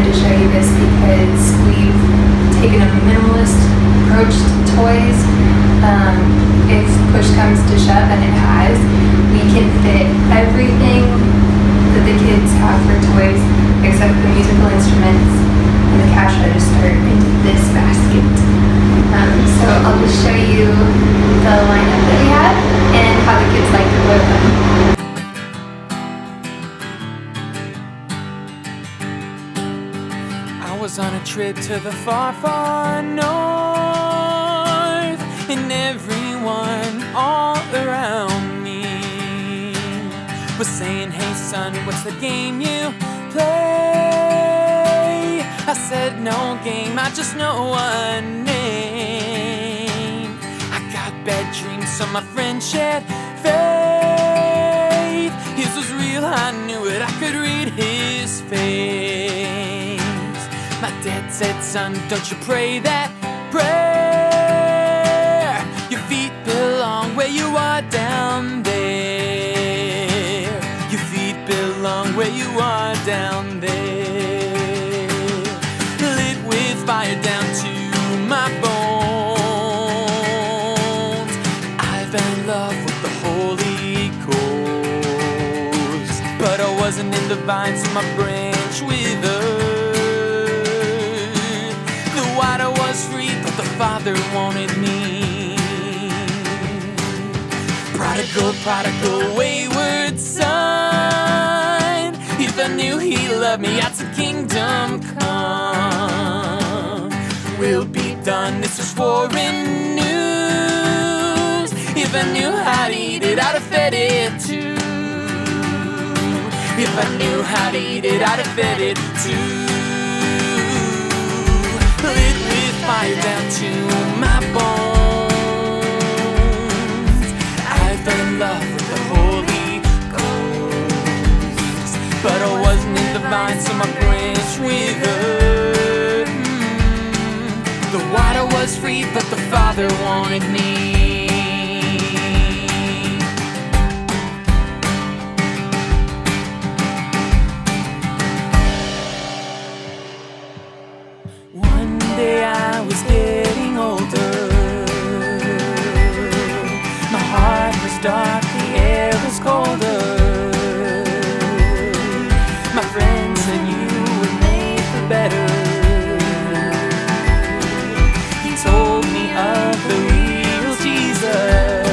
wanted to show you this because we've taken a minimalist approach to toys. If push comes to shove, and it has, we can fit everything that the kids have for toys except the musical instruments and the cash register into this basket. So I'll just show you the lineup that we have and how the kids like to play with them. I was on a trip to the far, far north, and everyone all around me was saying, "Hey son, what's the game you play?" I said, "No game, I just know one name." I got bad dreams, so my friend shared faith. His was real, I knew it, I could read his face. My dad said, "Son, don't you pray that prayer. Your feet belong where you are down there. Your feet belong where you are down there. Lit with fire down to my bones. I've been in love with the Holy Ghost, but I wasn't in the vine, so my branch withered. I was free, but the Father wanted me. Prodigal, prodigal, wayward son. If I knew he loved me, I'd say kingdom come. Will be done, this is foreign news. If I knew how to eat it, I'd have fed it too. If I knew how to eat it, I'd have fed it too. Lit with fire down to my bones. I fell in love with the Holy Ghost, but I wasn't in the vine, so my branch withered. The water was free, but the Father wanted me. One day I was getting older. My heart was dark, the air was colder. My friends and you were made for better. He told me of the real Jesus,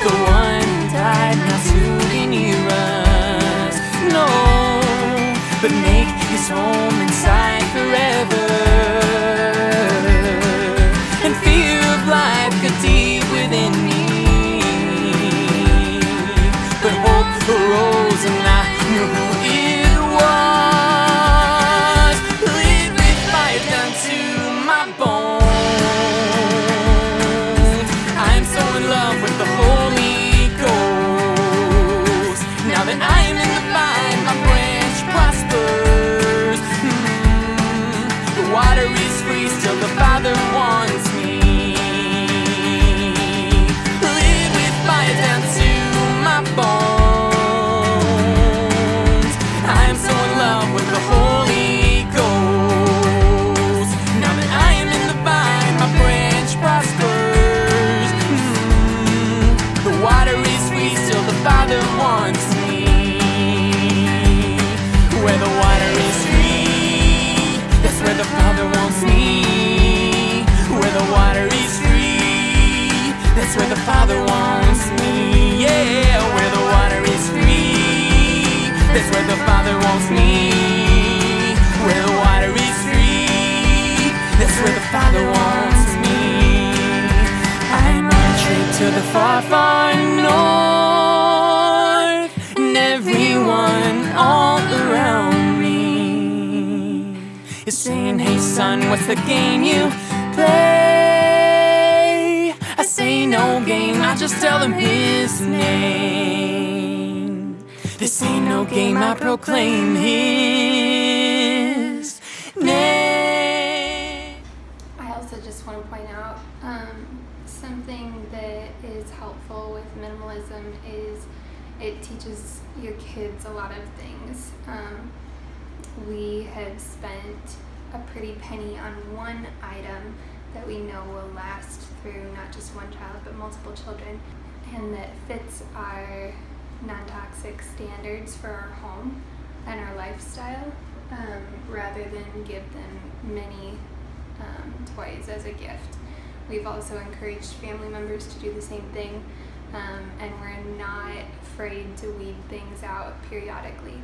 the one who died now to be near us. No, but make his home inside forever. And fear of life got deep within me, but hope arose and I knew who it was. Lit with fire down to my bones. I'm so in love with the Holy Ghost. Now that I am in the vine, my branch prospers. The water is free, still the Father wants me. Lit with fire down to my bones. I'm so in love with the Holy Ghost. Now that I am in the vine, my branch prospers. The water is free, still the Father wants me. Where the water is free, that's where the Father wants me. Where the water is free, that's where the Father wants me. Yeah, where the water is free, that's where the Father wants me. Where the water is free, that's where the Father wants me. I'm on a trip to the far, far north, and everyone all around me is saying, "Hey son, what's the game you play?" I say, "No game, I just tell them his name." This ain't no game, I proclaim his name. I also just want to point out something that is helpful with minimalism is it teaches your kids a lot of things. we have spent a pretty penny on one item that we know will last through not just one child but multiple children, and that fits our non-toxic standards for our home and our lifestyle, rather than give them many toys as a gift. We've also encouraged family members to do the same thing, and we're not afraid to weed things out periodically.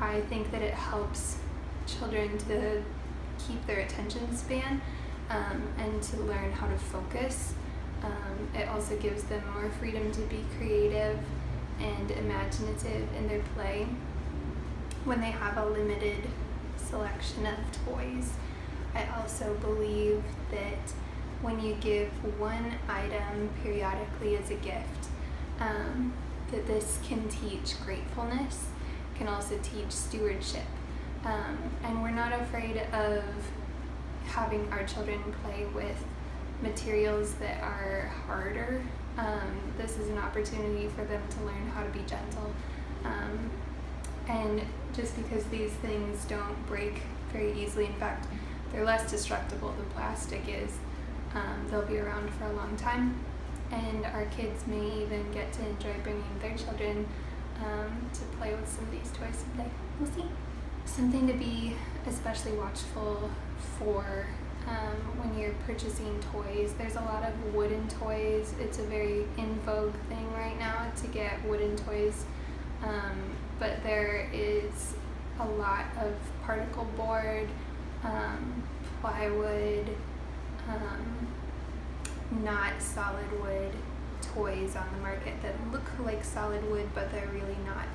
I think that it helps children to keep their attention span, and to learn how to focus. It also gives them more freedom to be creative and imaginative in their play when they have a limited selection of toys. I also believe that when you give one item periodically as a gift, that this can teach gratefulness, can also teach stewardship. And we're not afraid of having our children play with materials that are harder. This is an opportunity for them to learn how to be gentle. And just because these things don't break very easily, in fact, they're less destructible than plastic is, they'll be around for a long time. And our kids may even get to enjoy bringing their children to play with some of these toys someday. We'll see. Something to be especially watchful for when you're purchasing toys. There's a lot of wooden toys. It's a very in vogue thing right now to get wooden toys, but there is a lot of particle board, plywood, not solid wood toys on the market that look like solid wood, but they're really not.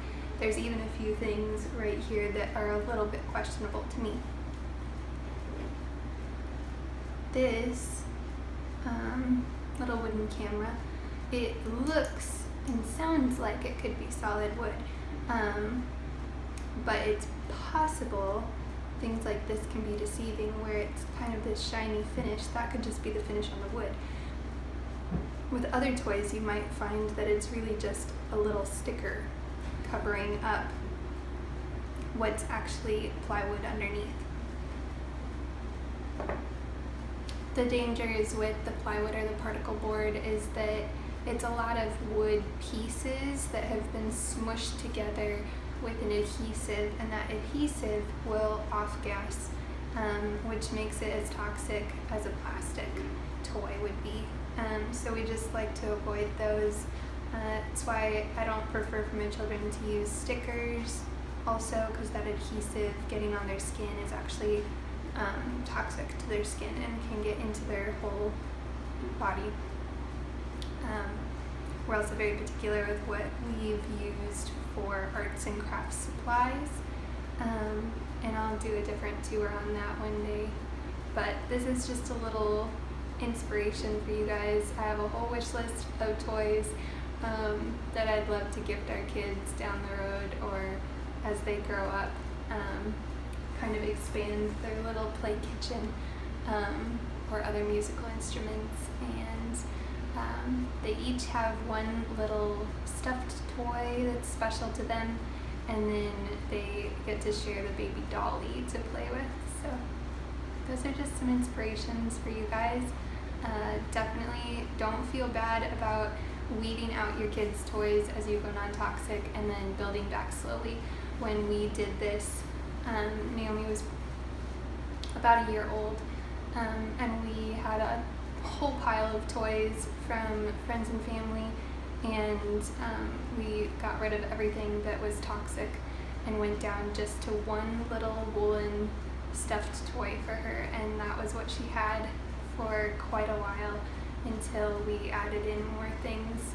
There's even a few things right here that are a little bit questionable to me. This little wooden camera, it looks and sounds like it could be solid wood, but it's possible things like this can be deceiving, where it's kind of this shiny finish. That could just be the finish on the wood. With other toys, you might find that it's really just a little sticker covering up what's actually plywood underneath. The dangers with the plywood or the particle board is that it's a lot of wood pieces that have been smushed together with an adhesive, and that adhesive will off-gas, which makes it as toxic as a plastic toy would be. So we just like to avoid those. That's why I don't prefer for my children to use stickers also, because that adhesive getting on their skin is actually toxic to their skin and can get into their whole body. We're also very particular with what we've used for arts and crafts supplies, and I'll do a different tour on that one day. But this is just a little inspiration for you guys. I have a whole wish list of toys that I'd love to gift our kids down the road, or as they grow up, kind of expand their little play kitchen, or other musical instruments. And they each have one little stuffed toy that's special to them, and then they get to share the baby dolly to play with. So those are just some inspirations for you guys. Definitely don't feel bad about weeding out your kids' toys as you go non-toxic and then building back slowly. When we did this, Naomi was about a year old, and we had a whole pile of toys from friends and family, and we got rid of everything that was toxic and went down just to one little woolen stuffed toy for her, and that was what she had for quite a while until we added in more things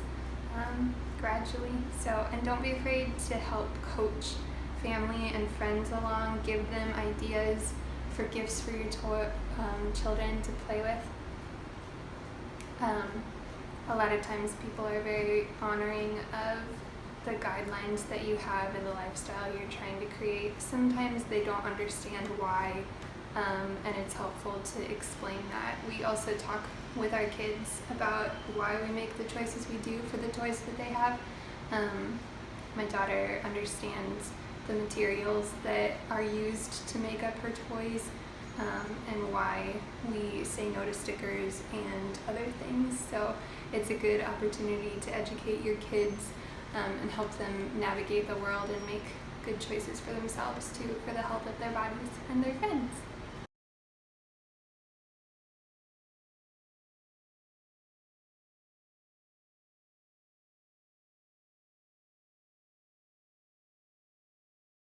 gradually. So, and don't be afraid to help coach family and friends along, give them ideas for gifts for your children to play with. A lot of times people are very honoring of the guidelines that you have in the lifestyle you're trying to create. Sometimes they don't understand why, and it's helpful to explain that. We also talk with our kids about why we make the choices we do for the toys that they have. My daughter understands the materials that are used to make up her toys, and why we say no to stickers and other things. So it's a good opportunity to educate your kids and help them navigate the world and make good choices for themselves too, for the health of their bodies and their friends.